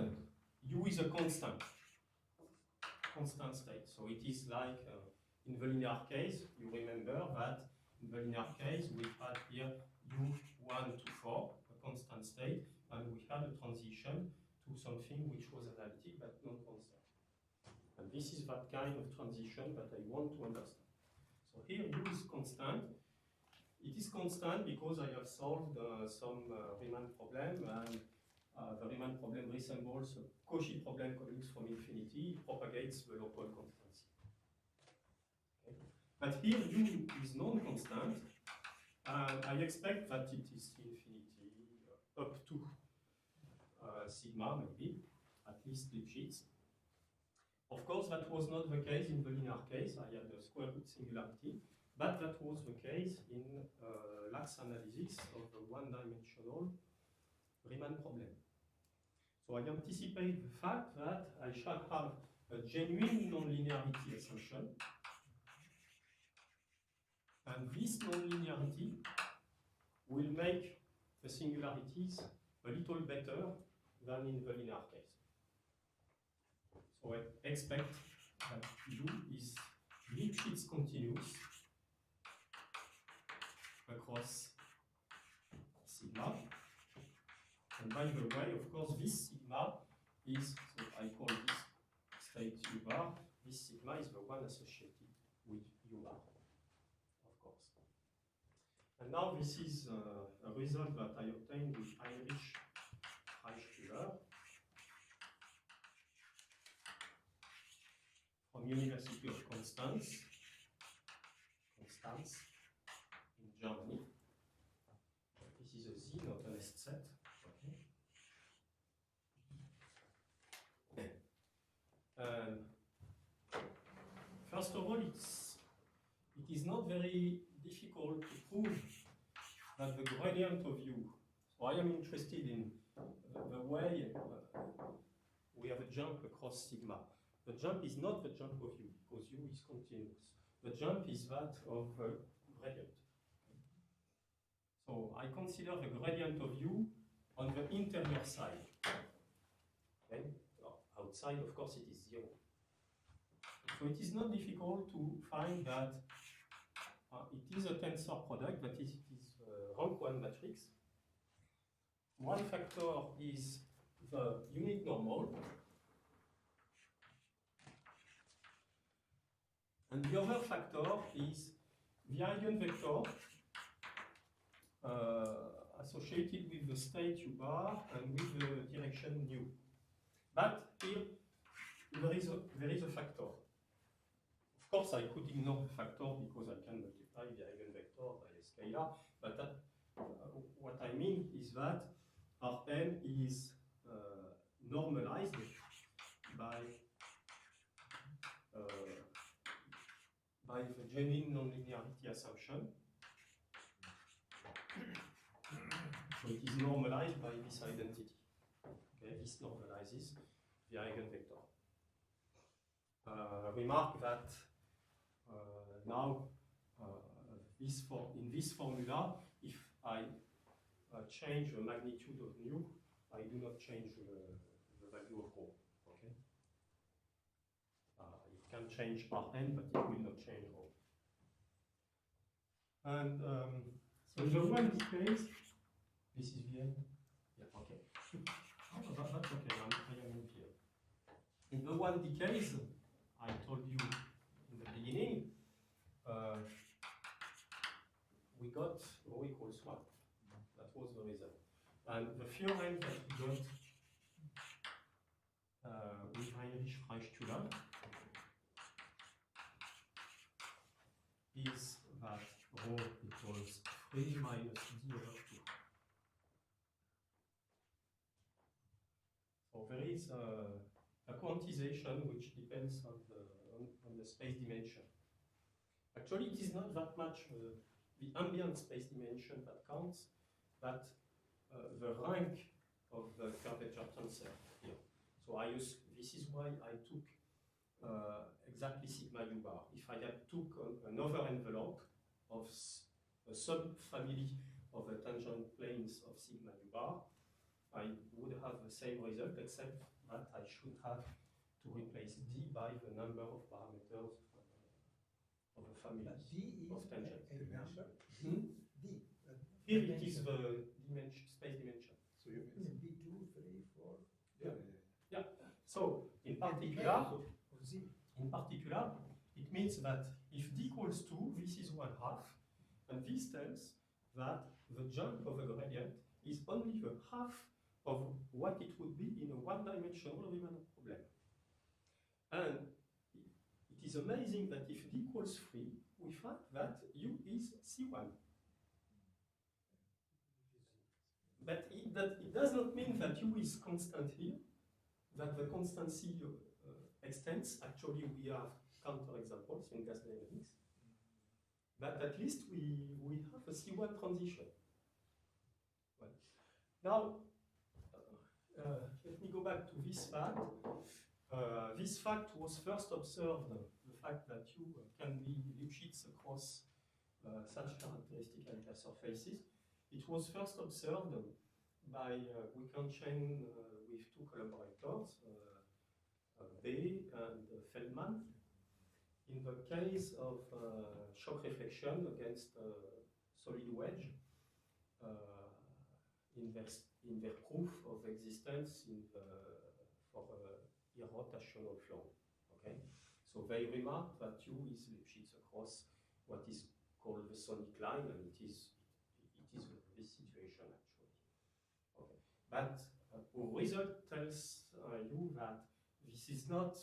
Speaker 1: u is a constant state. So it is like in the linear case, you remember that in the linear case we had here u1 to 4, a constant state, and we had a transition to something which was analytic but non-constant. And this is that kind of transition that I want to understand. So here u is constant. It is constant because I have solved some Riemann problem, and the Riemann problem resembles a Cauchy problem convex from infinity. It propagates the local constancy. Okay. But here u is non-constant, and I expect that it is infinity up to sigma, maybe, at least Lipschitz. Of course, that was not the case in the linear case. I had a square root singularity, but that was the case in Lax analysis of the one-dimensional Riemann problem. So I anticipate the fact that I shall have a genuine nonlinearity assumption, and this nonlinearity will make the singularities a little better than in the linear case. So I expect that u is Lipschitz continuous across sigma. And by the way, of course, this sigma is, so I call this state u bar, this sigma is the one associated with u bar, of course. And now this is a result that I obtained with Heinrich Reichsmüller from University of Constance in Germany. This is a Z, not an S set. First of all, it is not very difficult to prove that the gradient of u. So I am interested in the way we have a jump across sigma. The jump is not the jump of u, because u is continuous. The jump is that of gradient. So I consider the gradient of u on the interior side. Okay? Outside, of course, it is 0. So it is not difficult to find that it is a tensor product, that is, it is a rank 1 matrix. One factor is the unit normal, and the other factor is the eigenvector associated with the state U bar and with the direction nu. But here there is a factor. Of course, I could ignore the factor because I can multiply the eigenvector by a scalar. But what I mean is that Rn is normalized by the genuine nonlinearity assumption. So it is normalized by this identity. Okay, this normalizes the eigenvector. Remark that now in this formula, if I change the magnitude of nu, I do not change the value of rho. Okay. It can change Rn, but it will not change rho. And so the one case, this is Vn. Yeah. Okay. That's okay. I am in here. In the one decays, I told you in the beginning, we got rho equals 1. That was the result. And the theorem that we got with Heinrich-Freistuhler is that rho equals 3 minus d over 2. So there is a quantization which depends on the space dimension. Actually, it is not that much the ambient space dimension that counts, but the rank of the curvature tensor here. So this is why I took exactly sigma u bar. If I had took another envelope of a subfamily of the tangent planes of sigma u bar, I would have the same result, except that I should have to replace d by the number of parameters of a family of tangent.
Speaker 3: A number?
Speaker 1: Hmm?
Speaker 3: D.
Speaker 1: Here it is the dimension, space dimension.
Speaker 3: So you mean B2, 3, 4?
Speaker 1: Yeah. So in particular, it means that if d equals 2, this is 1/2, and this tells that the jump of a gradient is only a half of what it would be in a one-dimensional Riemann problem. And it is amazing that if d equals 3, we find that u is C1. But it does not mean that u is constant here, that the constancy extends. Actually, we have counterexamples in gas dynamics. But at least we have a C1 transition. Well, now, let me go back to this fact. This fact was first observed, the fact that u can be Lipschitz across such characteristic alpha surfaces. It was first observed by Wittgenstein with two collaborators, Bay and Feldman, in the case of shock reflection against solid wedge in their proof of existence for irrotational flow. Okay, so they remarked that U is Lipschitz across what is called the sonic line, and it is this situation actually. Okay, but our result tells you that this is not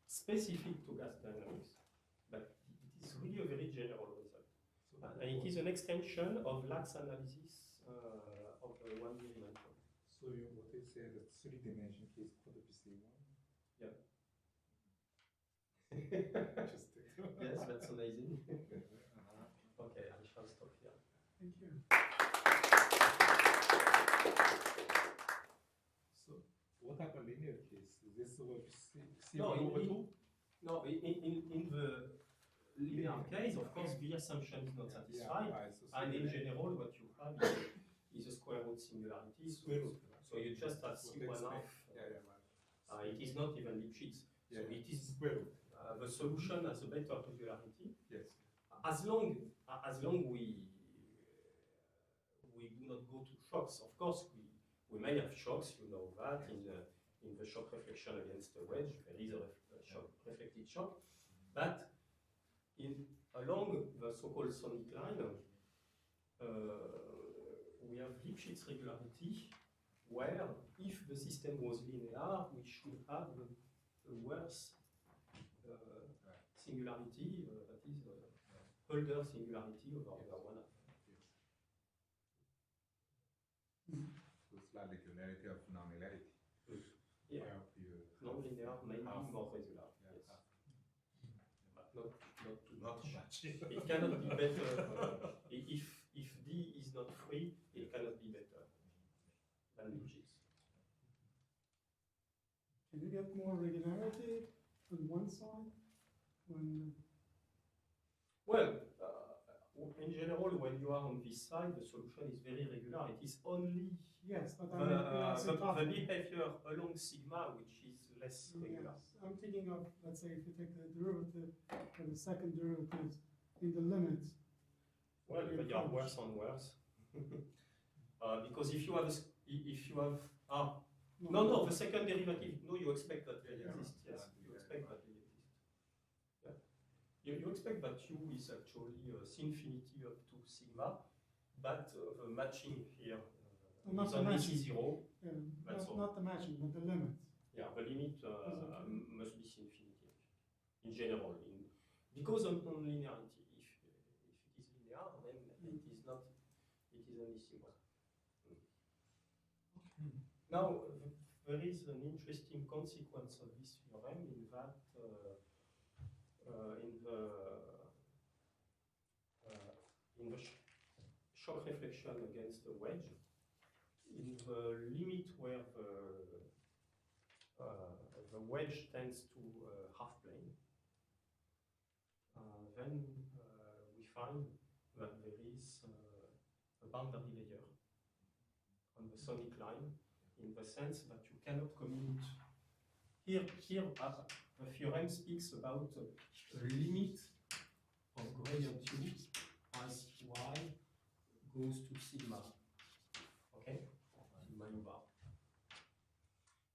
Speaker 1: specific to gas dynamics, but it is really a very general result. And it is an extension of Lax analysis of the one dimension.
Speaker 3: So you what they say that 3-dimension case could be C1?
Speaker 1: Yeah.
Speaker 3: Interesting.
Speaker 1: Yes, that's amazing.
Speaker 3: Uh-huh.
Speaker 1: Okay, I shall stop here.
Speaker 2: Thank you.
Speaker 3: So what type of linear case? Is this over C1
Speaker 1: No,
Speaker 3: over 2?
Speaker 1: No, in the linear case, of course, the assumption is not satisfied.
Speaker 3: Right, so
Speaker 1: And in general, what you have is a square root singularity.
Speaker 3: Square root.
Speaker 1: So you just have
Speaker 3: That's what
Speaker 1: C1
Speaker 3: they
Speaker 1: half.
Speaker 3: expect. Yeah,
Speaker 1: It is not even Lipschitz.
Speaker 3: yeah.
Speaker 1: So it is
Speaker 3: square root.
Speaker 1: the solution has a better regularity.
Speaker 3: Yes.
Speaker 1: As long we do not go to shocks. Of course, we may have shocks. You know that in the shock reflection against the wedge, there is a shock, reflected shock. But along the so-called sonic line, we have Lipschitz regularity, where if the system was linear, we should have a worse singularity, that is Hölder singularity over one half.
Speaker 4: So it's like the regularity of non-linearity.
Speaker 1: Yeah, non-linear, maybe
Speaker 4: Half.
Speaker 1: more regular,
Speaker 4: Yeah,
Speaker 1: yes.
Speaker 4: half.
Speaker 1: But not too
Speaker 4: Not
Speaker 1: much.
Speaker 4: too much.
Speaker 1: It cannot be better. If D is not free, it cannot be better than Lipschitz.
Speaker 2: Can you get more regularity on one side when,
Speaker 1: Well, in general, when you are on this side, the solution is very regular. It is only
Speaker 2: yes, but
Speaker 1: the,
Speaker 2: I mean,
Speaker 1: the behavior along sigma which is less regular.
Speaker 2: yes, I'm thinking of, let's say, if you take the derivative and the second derivative in the limits.
Speaker 1: Well, they are worse and worse. Because if you have, no, the second derivative, no, you expect that they
Speaker 4: Yeah.
Speaker 1: exist, yes,
Speaker 4: Yeah.
Speaker 1: you expect that they exist. Yeah. You expect that U is actually infinity up to sigma, but the matching here
Speaker 2: Not
Speaker 1: is
Speaker 2: the
Speaker 1: only
Speaker 2: matching.
Speaker 1: C0. That's all.
Speaker 2: Not the matching, but the limit.
Speaker 1: Yeah, the limit
Speaker 2: okay.
Speaker 1: must be infinity in general. Because of non-linearity, if it is linear, then it is not. It is only sigma. Now there is an interesting consequence of this theorem in that in the shock reflection against the wedge, in the limit where the wedge tends to half plane, then we find that there is a boundary layer on the sonic line, in the sense that you cannot commute. Here the theorem speaks about a limit of gradient U as y goes to sigma. Okay? Sigma U bar.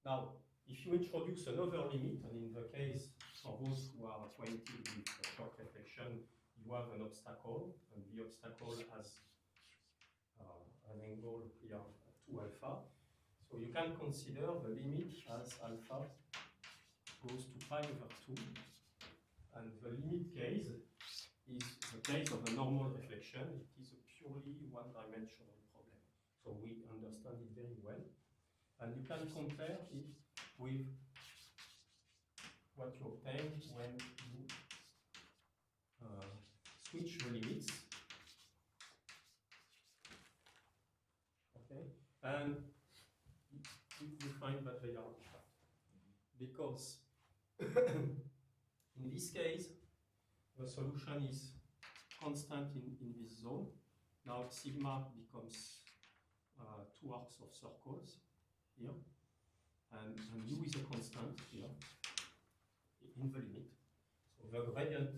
Speaker 1: Now, if you introduce another limit, and in the case for those who are acquainted with shock reflection, you have an obstacle, and the obstacle has an angle here 2 alpha. So you can consider the limit as alpha goes to pi over 2, and the limit case is the case of a normal reflection. It is a purely one-dimensional problem. So we understand it very well. And you can compare it with what you obtain when you switch the limits. Okay, and you find that they are different. Because in this case, the solution is constant in this zone. Now sigma becomes 2 arcs of circles here, and U is a constant here in the limit. So the gradient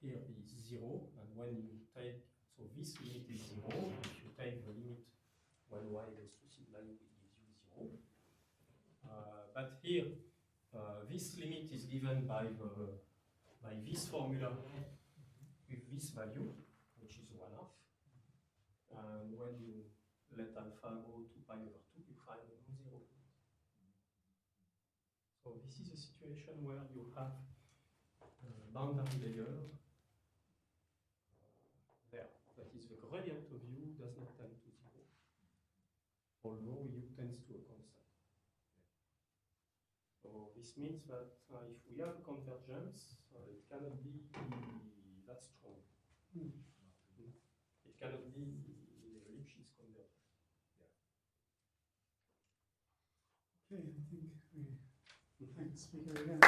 Speaker 1: here is 0, and when you take, so this limit is 0, if you take the limit when y goes to sigma U, it gives you 0. But here, this limit is given by this formula with this value, which is 1/2. And when you let alpha go to pi over 2, you find a non-zero limit. So this is a situation where you have a boundary layer there. That is, the gradient of U does not tend to 0, although U tends to a constant. So this means that if we have a convergence, it cannot be that strong. It cannot be Lipschitz convergence.
Speaker 2: Okay, I think we thank the speaker again.